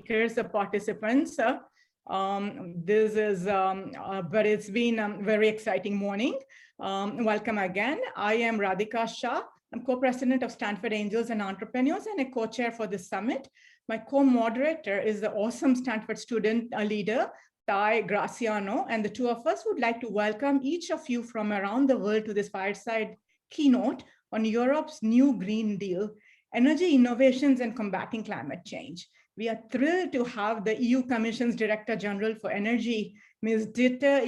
speakers, the participants. This is, but it's been a very exciting morning. Welcome again. I am Radhika Shah. I'm co-president of Stanford Angels and Entrepreneurs and a co-chair for this summit. My co-moderator is the awesome Stanford student leader, Tai Graciano, and the two of us would like to welcome each of you from around the world to this Fireside keynote on Europe's new Green Deal, energy innovations and combating climate change. We are thrilled to have the EU Commission's Director General for Energy, Ms. Ditte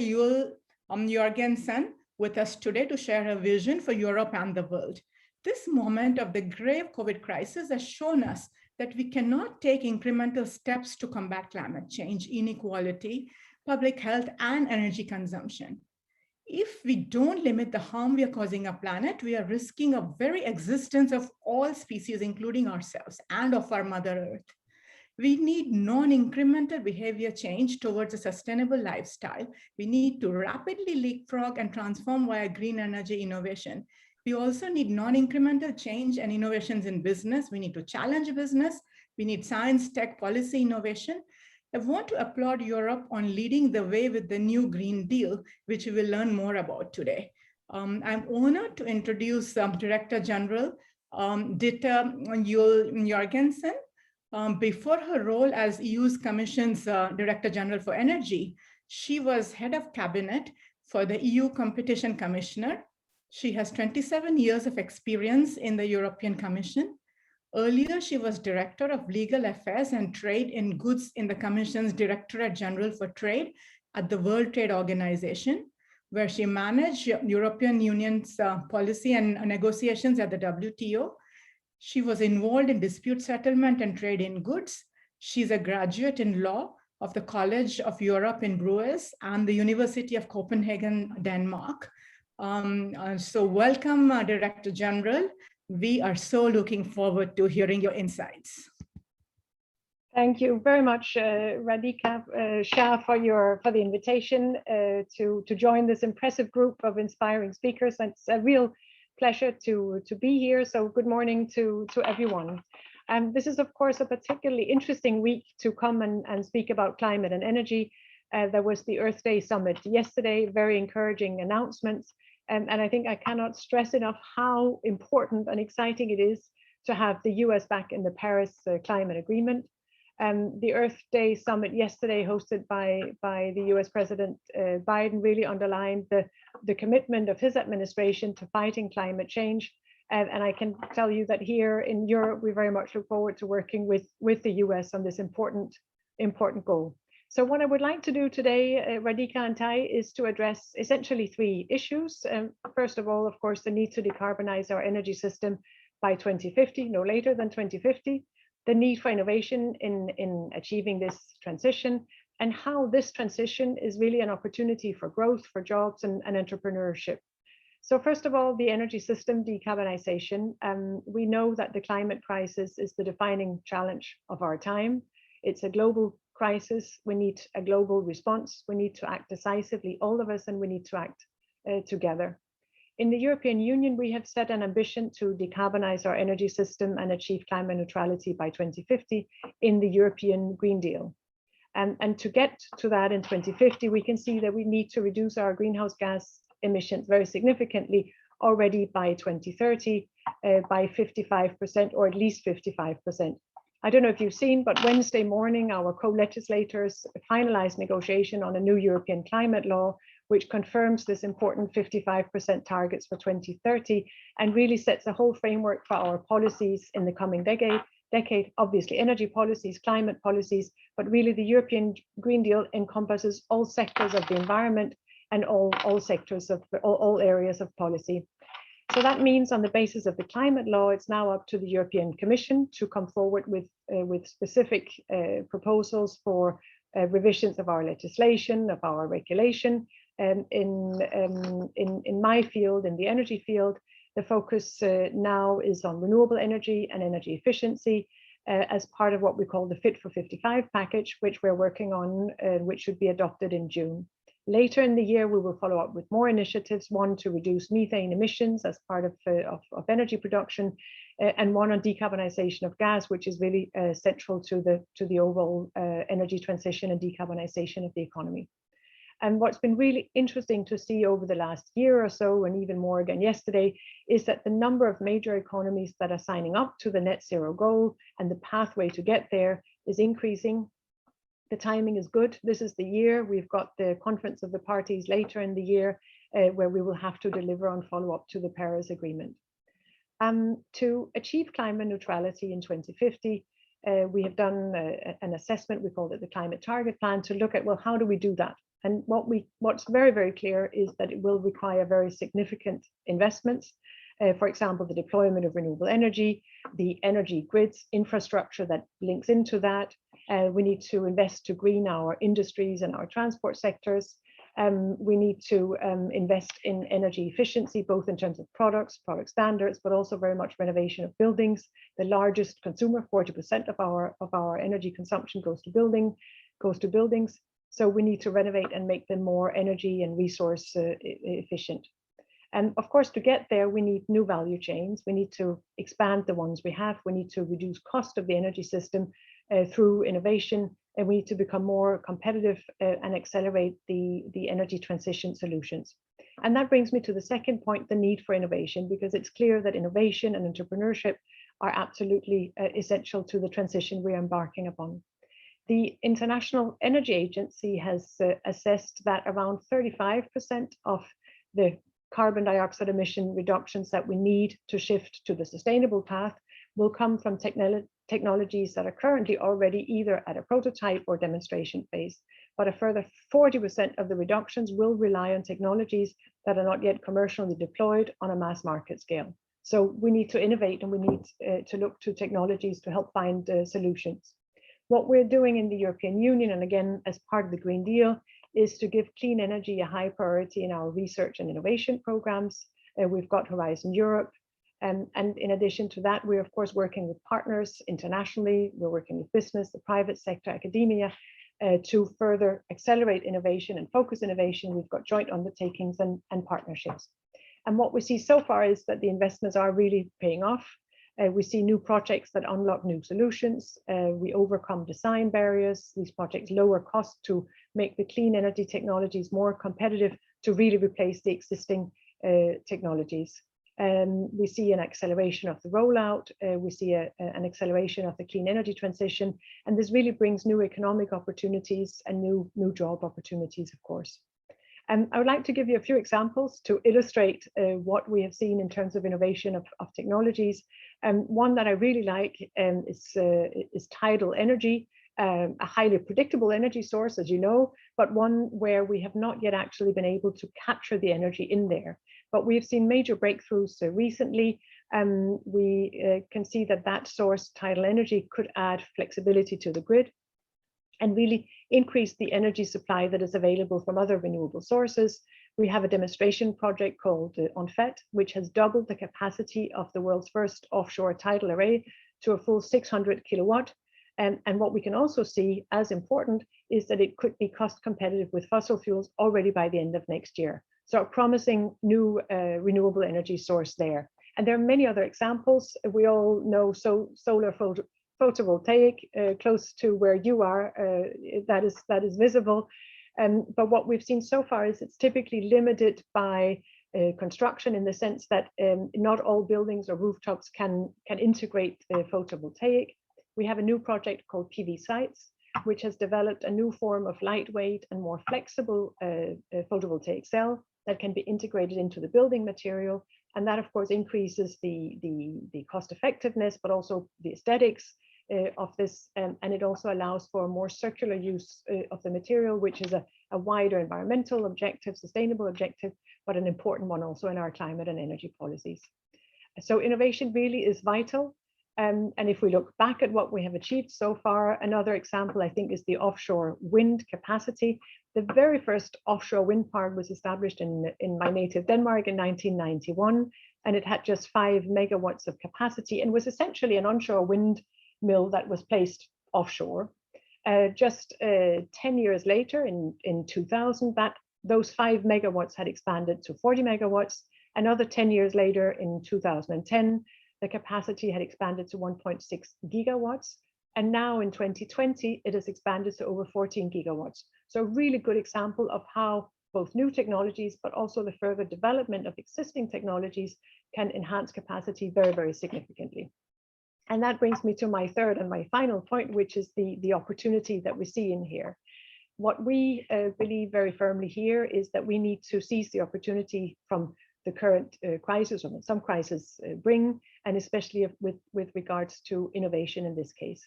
Joregensen, with us today to share her vision for Europe and the world. This moment of the grave COVID crisis has shown us that we cannot take incremental steps to combat climate change, inequality, public health, and energy consumption. If we don't limit the harm we are causing our planet, we are risking the very existence of all species, including ourselves, and of our Mother Earth. We need non-incremental behavior change towards a sustainable lifestyle. We need to rapidly leapfrog and transform via green energy innovation. We also need non-incremental change and innovations in business. We need to challenge business. We need science, tech, policy innovation. I want to applaud Europe on leading the way with the new Green Deal, which we will learn more about today. I'm honored to introduce Director General Ditte Joregensen. Before her role as EU's Commission's Director General for Energy, she was head of cabinet for the EU Competition Commissioner. She has 27 years of experience in the European Commission. Earlier, she was Director of Legal Affairs and Trade in Goods in the Commission's Directorate General for Trade at the World Trade Organization, where she managed European Union's policy and negotiations at the WTO. She was involved in dispute settlement and trade in goods. She's a graduate in law of the College of Europe in Bruges and the University of Copenhagen, Denmark. So welcome, Director General. We are so looking forward to hearing your insights. Thank you very much, Radhika, Shah, for the invitation to join this impressive group of inspiring speakers. It's a real pleasure to be here. So good morning to everyone. This is, of course, a particularly interesting week to come and speak about climate and energy. There was the Earth Day Summit yesterday, very encouraging announcements. And I think I cannot stress enough how important and exciting it is to have the US back in the Paris Climate Agreement. The Earth Day Summit yesterday, hosted by the US President Biden, really underlined the commitment of his administration to fighting climate change. And I can tell you that here in Europe, we very much look forward to working with the US on this important goal. So what I would like to do today, Radhika and Tai, is to address essentially three issues. First of all, of course, the need to decarbonize our energy system by 2050, no later than 2050, the need for innovation in achieving this transition, and how this transition is really an opportunity for growth, for jobs, and entrepreneurship. So first of all, the energy system decarbonization. We know that the climate crisis is the defining challenge of our time. It's a global crisis. We need a global response. We need to act decisively, all of us, and we need to act together. In the European Union, we have set an ambition to decarbonize our energy system and achieve climate neutrality by 2050 in the European Green Deal. And to get to that in 2050, we can see that we need to reduce our greenhouse gas emissions very significantly already by 2030 by 55% or at least 55%. I don't know if you've seen, but Wednesday morning, our co-legislators finalized negotiation on a new European climate law, which confirms this important 55% targets for 2030 and really sets a whole framework for our policies in the coming decade, obviously energy policies, climate policies, but really the European Green Deal encompasses all sectors of the environment and all sectors of all areas of policy. So that means on the basis of the climate law, it's now up to the European Commission to come forward with specific proposals for revisions of our legislation, of our regulation. In my field, in the energy field, the focus now is on renewable energy and energy efficiency as part of what we call the Fit for 55 package, which we're working on, which should be adopted in June. Later in the year, we will follow up with more initiatives, one to reduce methane emissions as part of energy production, and one on decarbonization of gas, which is really central to the overall energy transition and decarbonization of the economy. And what's been really interesting to see over the last year or so, and even more again yesterday, is that the number of major economies that are signing up to the net zero goal and the pathway to get there is increasing. The timing is good. This is the year. We've got the Conference of the Parties later in the year, where we will have to deliver on follow-up to the Paris Agreement. To achieve climate neutrality in 2050, we have done an assessment, we called it the Climate Target Plan, to look at, well, how do we do that? And what's very, very clear is that it will require very significant investments. For example, the deployment of renewable energy, the energy grids infrastructure that links into that. We need to invest to green our industries and our transport sectors. We need to invest in energy efficiency, both in terms of product standards, but also very much renovation of buildings. The largest consumer, 40% of our energy consumption goes to buildings. So we need to renovate and make them more energy and resource efficient. And of course, to get there, we need new value chains. We need to expand the ones we have. We need to reduce cost of the energy system through innovation, and we need to become more competitive and accelerate the energy transition solutions. And that brings me to the second point, the need for innovation, because it's clear that innovation and entrepreneurship are absolutely essential to the transition we are embarking upon. The International Energy Agency has assessed that around 35% of the carbon dioxide emission reductions that we need to shift to the sustainable path will come from technologies that are currently already either at a prototype or demonstration phase. But a further 40% of the reductions will rely on technologies that are not yet commercially deployed on a mass market scale. So we need to innovate, and we need to look to technologies to help find solutions. What we're doing in the European Union, and again, as part of the Green Deal, is to give clean energy a high priority in our research and innovation programs. We've got Horizon Europe. And in addition to that, we're of course working with partners internationally. We're working with business, the private sector, academia, to further accelerate innovation and focus innovation. We've got joint undertakings and partnerships. And what we see so far is that the investments are really paying off. We see new projects that unlock new solutions. We overcome design barriers. These projects lower cost to make the clean energy technologies more competitive to really replace the existing technologies. We see an acceleration of the rollout. We see an acceleration of the clean energy transition. And this really brings new economic opportunities and new job opportunities, of course. And I would like to give you a few examples to illustrate what we have seen in terms of innovation of technologies. One that I really like is tidal energy, a highly predictable energy source, as you know, but one where we have not yet actually been able to capture the energy in there. But we've seen major breakthroughs recently. We can see that source, tidal energy, could add flexibility to the grid and really increase the energy supply that is available from other renewable sources. We have a demonstration project called Offshore, which has doubled the capacity of the world's first offshore tidal array to a full 600 kilowatt. And what we can also see as important is that it could be cost competitive with fossil fuels already by the end of next year. So a promising new renewable energy source there. And there are many other examples. We all know solar photovoltaic close to where you are, that is visible. But what we've seen so far is it's typically limited by construction, in the sense that not all buildings or rooftops can integrate photovoltaic. We have a new project called PV Sites, which has developed a new form of lightweight and more flexible photovoltaic cell that can be integrated into the building material. And that, of course, increases the cost effectiveness, but also the aesthetics of this. And it also allows for a more circular use of the material, which is a wider environmental objective, sustainable objective, but an important one also in our climate and energy policies. So innovation really is vital. And if we look back at what we have achieved so far, another example, I think, is the offshore wind capacity. The very first offshore wind park was established in my native Denmark in 1991, and it had just 5 megawatts of capacity and was essentially an onshore wind mill that was placed offshore. Just 10 years later, in 2000, those 5 megawatts had expanded to 40 megawatts. Another 10 years later, in 2010, the capacity had expanded to 1.6 gigawatts. And now in 2020, it has expanded to over 14 gigawatts. So a really good example of how both new technologies, but also the further development of existing technologies can enhance capacity very, very significantly. And that brings me to my third and my final point, which is the opportunity that we see in here. What we believe very firmly here is that we need to seize the opportunity from the current crisis, or some crises bring, and especially with regards to innovation in this case.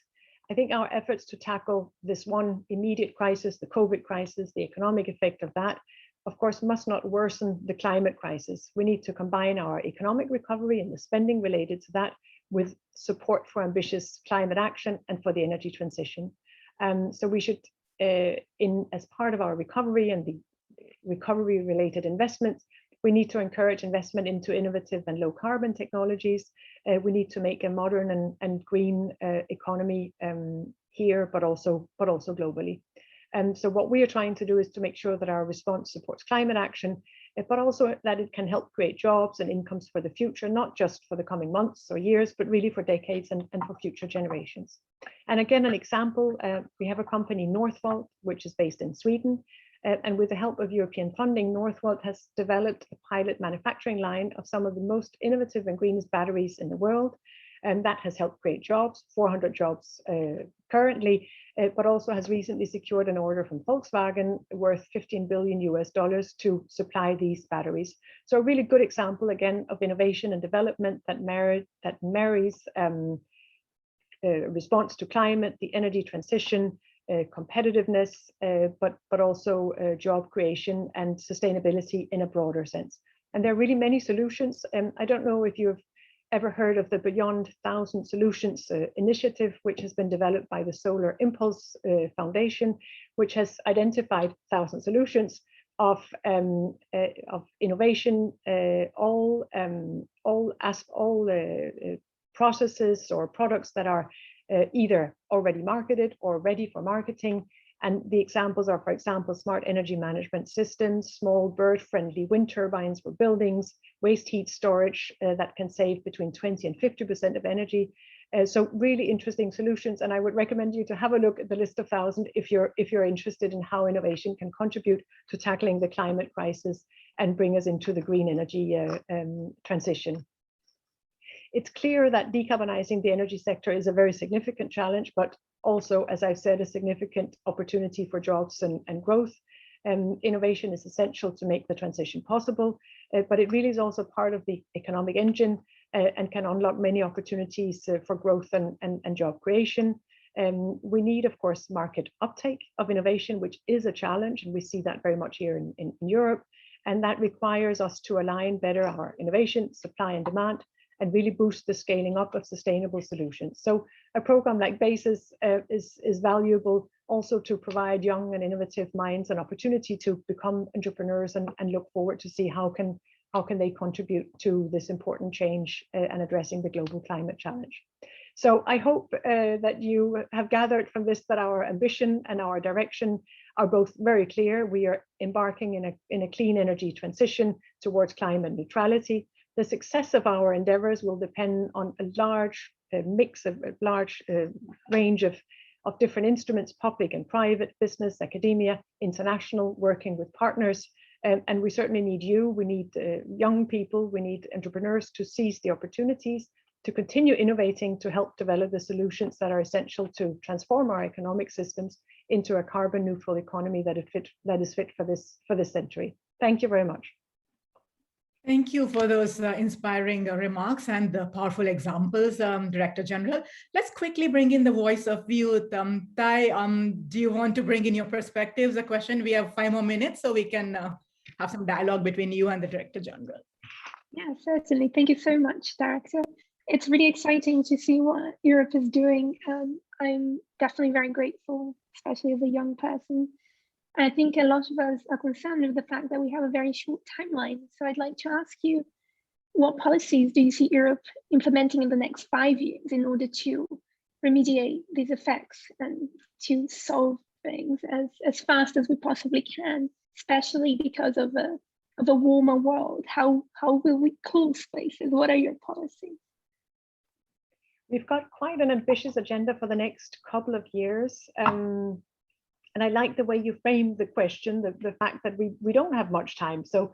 I think our efforts to tackle this one immediate crisis, the COVID crisis, the economic effect of that, of course, must not worsen the climate crisis. We need to combine our economic recovery and the spending related to that with support for ambitious climate action and for the energy transition. So we should, as part of our recovery and the recovery related investments, we need to encourage investment into innovative and low carbon technologies. We need to make a modern and green economy here, but also globally. So what we are trying to do is to make sure that our response supports climate action, but also that it can help create jobs and incomes for the future, not just for the coming months or years, but really for decades and for future generations. And again, an example, we have a company, Northvolt, which is based in Sweden. And with the help of European funding, Northvolt has developed a pilot manufacturing line of some of the most innovative and greenest batteries in the world. And that has helped create jobs, 400 jobs currently, but also has recently secured an order from Volkswagen worth $15 billion to supply these batteries. So a really good example, again, of innovation and development that marries response to climate, the energy transition, competitiveness, but also job creation and sustainability in a broader sense. And there are really many solutions. I don't know if you've ever heard of the Beyond 1,000 Solutions initiative, which has been developed by the Solar Impulse Foundation, which has identified 1,000 solutions of innovation, all processes or products that are either already marketed or ready for marketing. And the examples are, for example, smart energy management systems, small bird-friendly wind turbines for buildings, waste heat storage that can save between 20 and 50% of energy. So really interesting solutions. And I would recommend you to have a look at the list of 1,000 if you're interested in how innovation can contribute to tackling the climate crisis and bring us into the green energy transition. It's clear that decarbonizing the energy sector is a very significant challenge, but also, as I've said, a significant opportunity for jobs and growth. Innovation is essential to make the transition possible, but it really is also part of the economic engine and can unlock many opportunities for growth and job creation. We need, of course, market uptake of innovation, which is a challenge, and we see that very much here in Europe. And that requires us to align better our innovation, supply and demand, and really boost the scaling up of sustainable solutions. So a program like BASIS is valuable also to provide young and innovative minds an opportunity to become entrepreneurs and look forward to see how can they contribute to this important change and addressing the global climate challenge. So I hope that you have gathered from this that our ambition and our direction are both very clear. We are embarking in a clean energy transition towards climate neutrality. The success of our endeavors will depend on a large mix of a large range of different instruments, public and private, business, academia, international, working with partners. And we certainly need you. We need young people. We need entrepreneurs to seize the opportunities, to continue innovating, to help develop the solutions that are essential to transform our economic systems into a carbon neutral economy that is fit for this century. Thank you very much. Thank you for those inspiring remarks and the powerful examples, Director General. Let's quickly bring in the voice of youth. Tai, do you want to bring in your perspectives? A question. We have 5 more minutes, so we can have some dialogue between you and the Director General. Yeah, certainly. Thank you so much, Director. It's really exciting to see what Europe is doing. I'm definitely very grateful, especially as a young person. I think a lot of us are concerned with the fact that we have a very short timeline. So I'd like to ask you, what policies do you see Europe implementing in the next 5 years in order to remediate these effects and to solve things as fast as we possibly can, especially because of a warmer world? How will we cool spaces? What are your policies? we've got quite an ambitious agenda for the next couple of years. And I like the way you framed the question, the fact that we don't have much time. So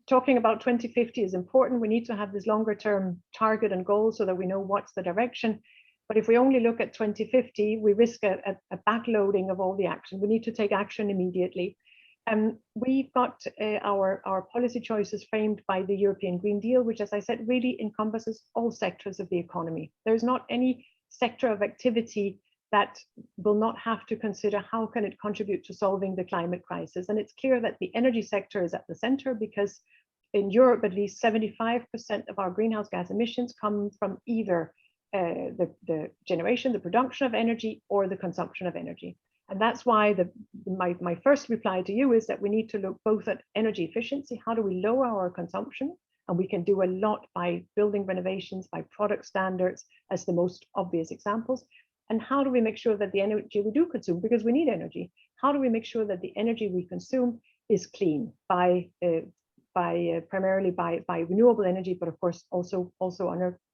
talking about 2050 is important. We need to have this longer term target and goal so that we know what's the direction. But if we only look at 2050, we risk a backloading of all the action. We need to take action immediately. We've got our policy choices framed by the European Green Deal, which, as I said, really encompasses all sectors of the economy. There's not any sector of activity that will not have to consider how can it contribute to solving the climate crisis. And it's clear that the energy sector is at the center, because in Europe, at least 75% of our greenhouse gas emissions come from either the generation, the production of energy, or the consumption of energy. And that's why my first reply to you is that we need to look both at energy efficiency. How do we lower our consumption? And we can do a lot by building renovations, by product standards, as the most obvious examples. And how do we make sure that the energy we do consume, because we need energy, how do we make sure that the energy we consume is clean primarily by renewable energy, but of course also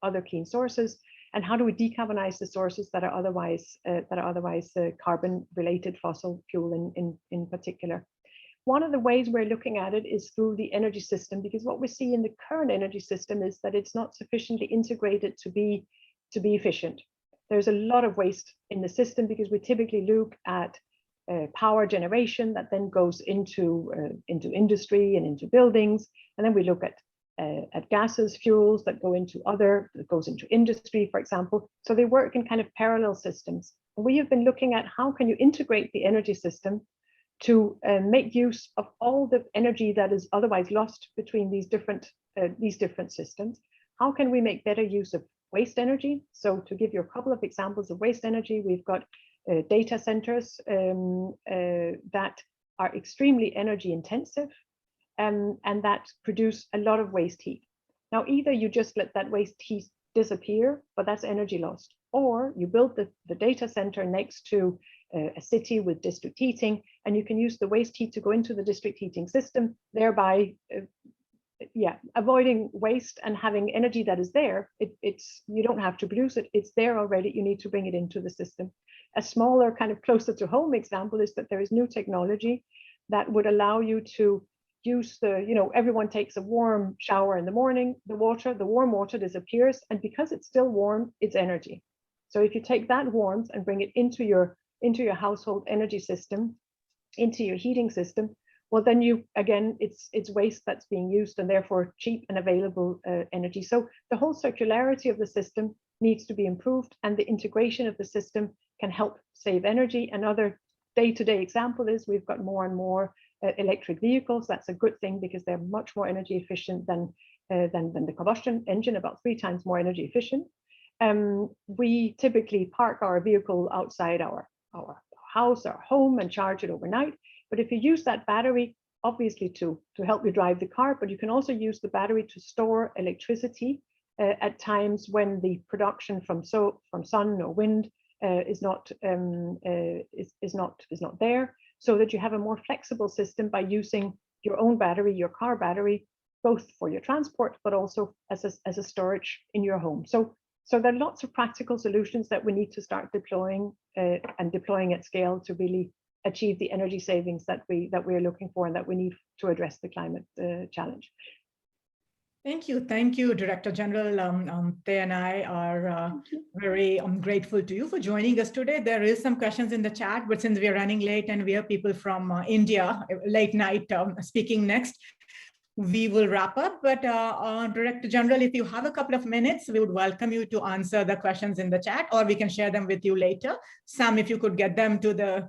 other clean sources? And how do we decarbonize the sources that are otherwise carbon related, fossil fuel in particular? One of the ways we're looking at it is through the energy system, because what we see in the current energy system is that it's not sufficiently integrated to be efficient. There's a lot of waste in the system because we typically look at power generation that then goes into industry and into buildings, and then we look at gases, fuels that goes into industry, for example. So they work in kind of parallel systems. We have been looking at how can you integrate the energy system to make use of all the energy that is otherwise lost between these different systems. How can we make better use of waste energy? So to give you a couple of examples of waste energy, we've got data centers that are extremely energy intensive and that produce a lot of waste heat. Now, either you just let that waste heat disappear, but that's energy lost, or you build the data center next to a city with district heating, and you can use the waste heat to go into the district heating system, thereby avoiding waste and having energy that is there. You don't have to produce it, it's there already, you need to bring it into the system. A smaller, kind of closer to home example is that there is new technology that would allow you to use everyone takes a warm shower in the morning, the warm water disappears, and because it's still warm, it's energy. So if you take that warmth and bring it into your household energy system, into your heating system, well, then it's waste that's being used, and therefore cheap and available energy. So the whole circularity of the system needs to be improved, and the integration of the system can help save energy. Another day-to-day example is we've got more and more electric vehicles. That's a good thing because they're much more energy efficient than the combustion engine, about 3 times more energy efficient. We typically park our vehicle outside our house, our home, and charge it overnight. But if you use that battery, obviously to help you drive the car, but you can also use the battery to store electricity at times when the production from sun or wind is not there, so that you have a more flexible system by using your own battery, your car battery, both for your transport, but also as a storage in your home. So there are lots of practical solutions that we need to start deploying and deploying at scale to really achieve the energy savings that we are looking for and that we need to address the climate challenge. Thank you, Director General. Ditte and I are very grateful to you for joining us today. There is some questions in the chat, but since we are running late and we have people from India, late night speaking next, we will wrap up. But Director General, if you have a couple of minutes, we would welcome you to answer the questions in the chat, or we can share them with you later. Sam, if you could get them to the